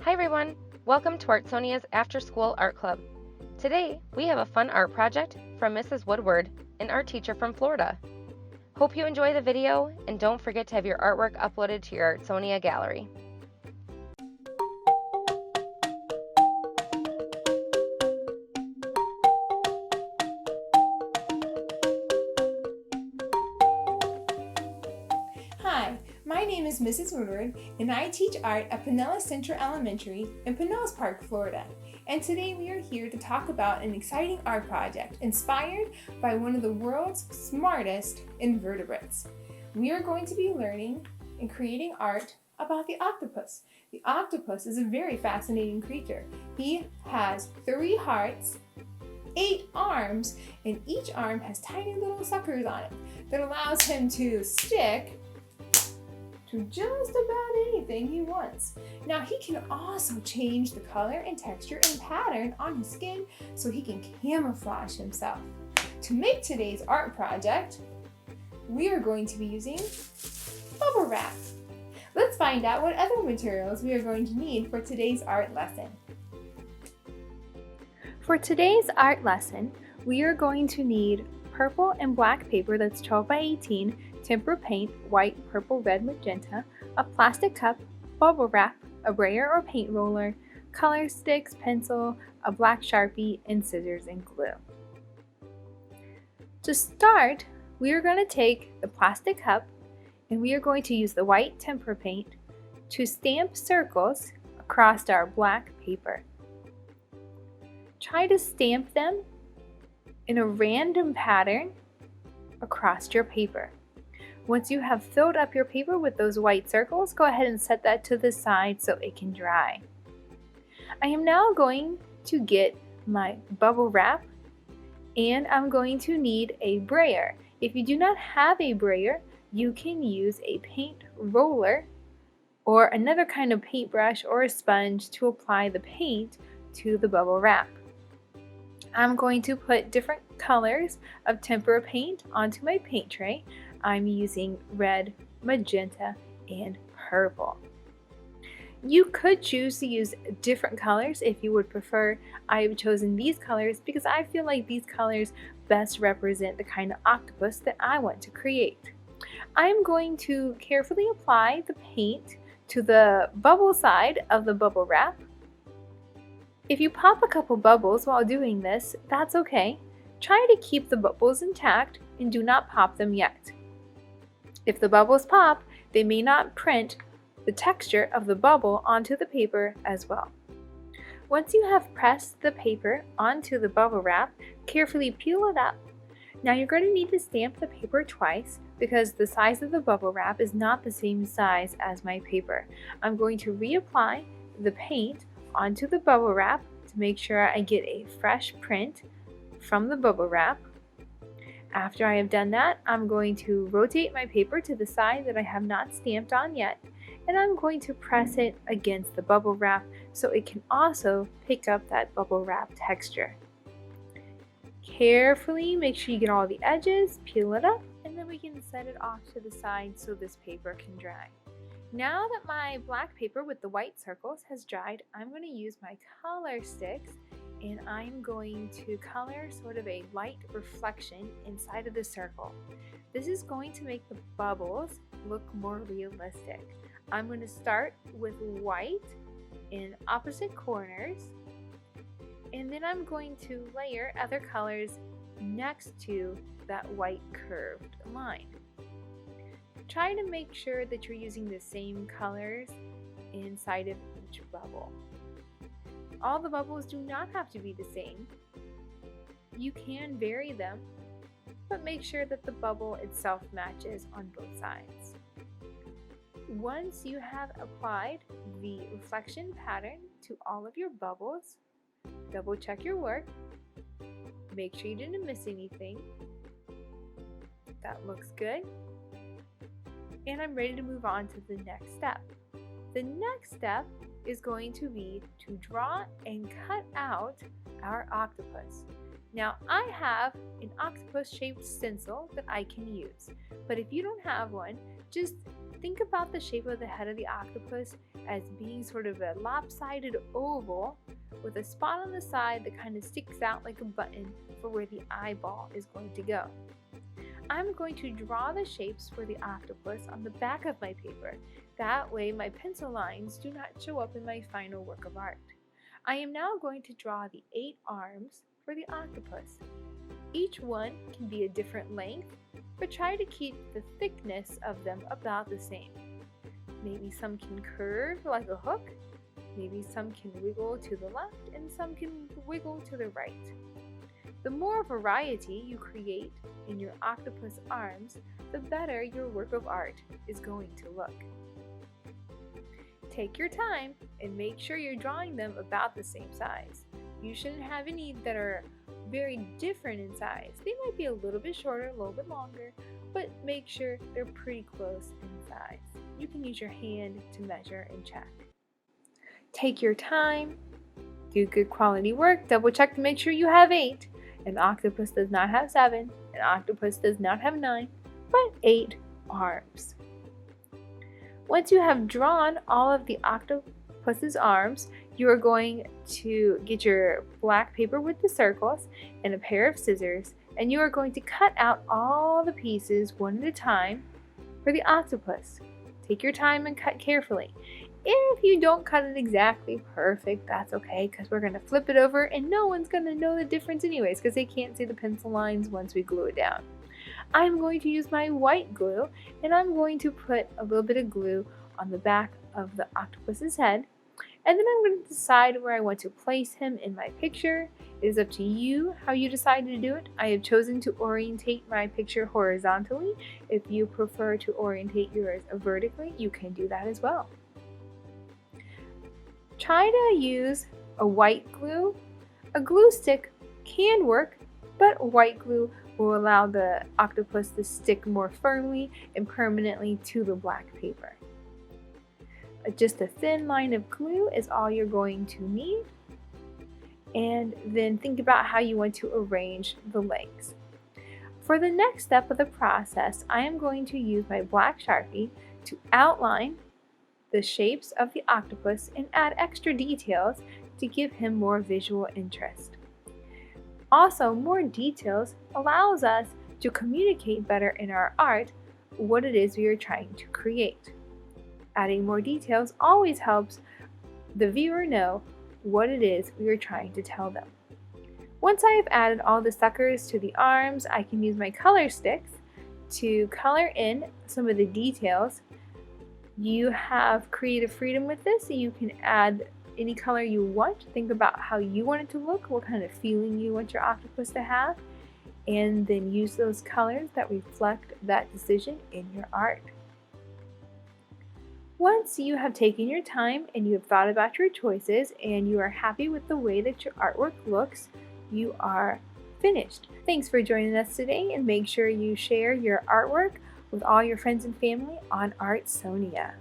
Hi everyone! Welcome to Artsonia's After School Art Club. Today, we have a fun art project from Mrs. Woodward, an art teacher from Florida. Hope you enjoy the video, and don't forget to have your artwork uploaded to your Artsonia gallery. Hi, my name is Mrs. Woodward, and I teach art at Pinellas Central Elementary in Pinellas Park, Florida. And today we are here to talk about an exciting art project inspired by one of the world's smartest invertebrates. We are going to be learning and creating art about the octopus. The octopus is a very fascinating creature. He has 3 hearts, 8 arms, and each arm has tiny little suckers on it that allows him to stick to just about anything he wants. Now he can also change the color and texture and pattern on his skin so he can camouflage himself. To make today's art project, we are going to be using bubble wrap. Let's find out what other materials we are going to need for today's art lesson. For today's art lesson, we are going to need purple and black paper that's 12 by 18, tempera paint, white, purple, red, magenta, a plastic cup, bubble wrap, a brayer or paint roller, color sticks, pencil, a black Sharpie, and scissors and glue. To start, we are going to take the plastic cup and we are going to use the white tempera paint to stamp circles across our black paper. Try to stamp them in a random pattern across your paper. Once you have filled up your paper with those white circles, go ahead and set that to the side so it can dry. I am now going to get my bubble wrap and I'm going to need a brayer. If you do not have a brayer, you can use a paint roller or another kind of paintbrush or a sponge to apply the paint to the bubble wrap. I'm going to put different colors of tempera paint onto my paint tray. I'm using red, magenta, and purple. You could choose to use different colors if you would prefer. I have chosen these colors because I feel like these colors best represent the kind of octopus that I want to create. I'm going to carefully apply the paint to the bubble side of the bubble wrap. If you pop a couple bubbles while doing this, that's okay. Try to keep the bubbles intact and do not pop them yet. If the bubbles pop, they may not print the texture of the bubble onto the paper as well. Once you have pressed the paper onto the bubble wrap, carefully peel it up. Now you're going to need to stamp the paper twice because the size of the bubble wrap is not the same size as my paper. I'm going to reapply the paint onto the bubble wrap to make sure I get a fresh print from the bubble wrap. After I have done that, I'm going to rotate my paper to the side that I have not stamped on yet, and I'm going to press it against the bubble wrap so it can also pick up that bubble wrap texture. Carefully make sure you get all the edges, peel it up, and then we can set it off to the side so this paper can dry. Now that my black paper with the white circles has dried, I'm going to use my color sticks and I'm going to color sort of a light reflection inside of the circle. This is going to make the bubbles look more realistic. I'm going to start with white in opposite corners and then I'm going to layer other colors next to that white curved line. Try to make sure that you're using the same colors inside of each bubble. All the bubbles do not have to be the same. You can vary them, but make sure that the bubble itself matches on both sides. Once you have applied the reflection pattern to all of your bubbles, double check your work. Make sure you didn't miss anything. That looks good. And I'm ready to move on to the next step. The next step is going to be to draw and cut out our octopus. Now I have an octopus shaped stencil that I can use, but if you don't have one, just Think about the shape of the head of the octopus as being sort of a lopsided oval with a spot on the side that kind of sticks out like a button for where the eyeball is going to go. I'm going to draw the shapes for the octopus on the back of my paper. That way my pencil lines do not show up in my final work of art. I am now going to draw the 8 arms for the octopus. Each one can be a different length, but try to keep the thickness of them about the same. Maybe some can curve like a hook, maybe some can wiggle to the left, and some can wiggle to the right. The more variety you create in your octopus arms, the better your work of art is going to look. Take your time and make sure you're drawing them about the same size. You shouldn't have any that are very different in size. They might be a little bit shorter, a little bit longer, but make sure they're pretty close in size. You can use your hand to measure and check. Take your time, do good quality work, double check to make sure you have 8. An octopus does not have 7, an octopus does not have 9, but 8 arms. Once you have drawn all of the octopus's arms, you are going to get your black paper with the circles and a pair of scissors, and you are going to cut out all the pieces one at a time for the octopus. Take your time and cut carefully. If you don't cut it exactly perfect, that's okay, because we're going to flip it over and no one's going to know the difference anyways, because they can't see the pencil lines once we glue it down. I'm going to use my white glue, and I'm going to put a little bit of glue on the back of the octopus's head, and then I'm going to decide where I want to place him in my picture. It is up to you how you decide to do it. I have chosen to orientate my picture horizontally. If you prefer to orientate yours vertically, you can do that as well. Try to use a white glue. A glue stick can work, but white glue will allow the octopus to stick more firmly and permanently to the black paper. Just a thin line of glue is all you're going to need. And then think about how you want to arrange the legs. For the next step of the process, I am going to use my black Sharpie to outline the shapes of the octopus and add extra details to give him more visual interest. Also, more details allows us to communicate better in our art what it is we are trying to create. Adding more details always helps the viewer know what it is we are trying to tell them. Once I have added all the suckers to the arms, I can use my color sticks to color in some of the details. You have creative freedom with this, so you can add any color you want. Think about how you want it to look, what kind of feeling you want your octopus to have, and then use those colors that reflect that decision in your art. Once you have taken your time and you have thought about your choices and you are happy with the way that your artwork looks, you are finished. Thanks for joining us today, and make sure you share your artwork with all your friends and family on Artsonia.